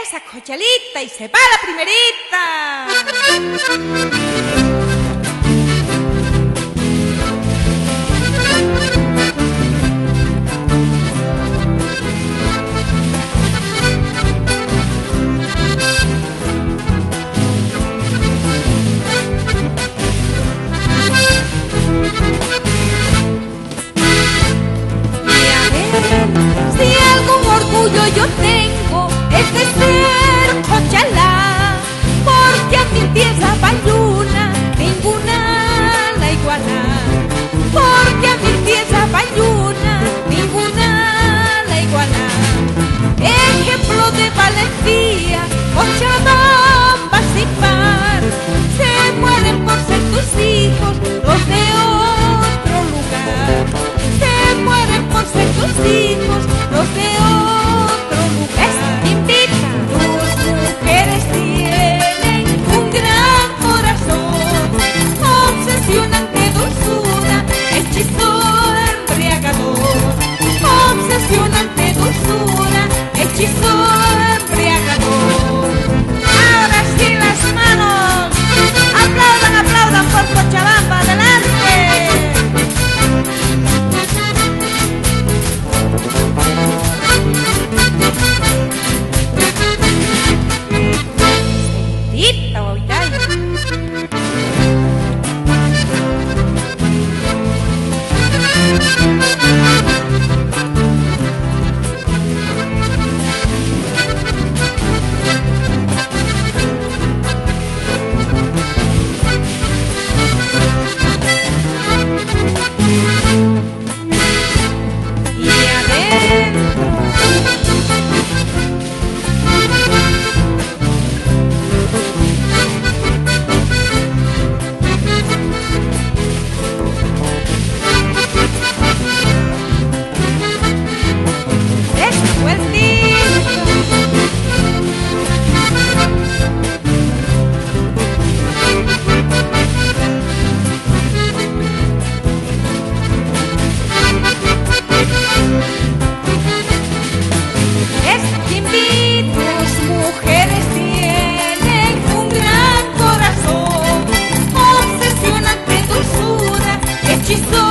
esa cochelita y se va la primerita. Si algún orgullo yo tengo es de ser cochalá, porque a mi tierra bayuna ninguna la iguala, porque a mi tierra bayuna ninguna la iguala. Ejemplo de valentía, Cochabamba sin par, se mueren por ser tus hijos los de otro lugar, se mueren por ser tus hijos los de otro lugar. Te invita. Tus mujeres tienen un gran corazón, obsesionante dulzura, hechizo embriagador, obsesionante dulzura, hechizo embriagador. Ahora sí las manos. Aplaudan, aplaudan por Cochabamba, adelante. Sentita, guaguitay. Y adentro Esa vueltita. Esa que invita. tus mujeres tienen un gran corazón, obsesionante dulzura, hechizo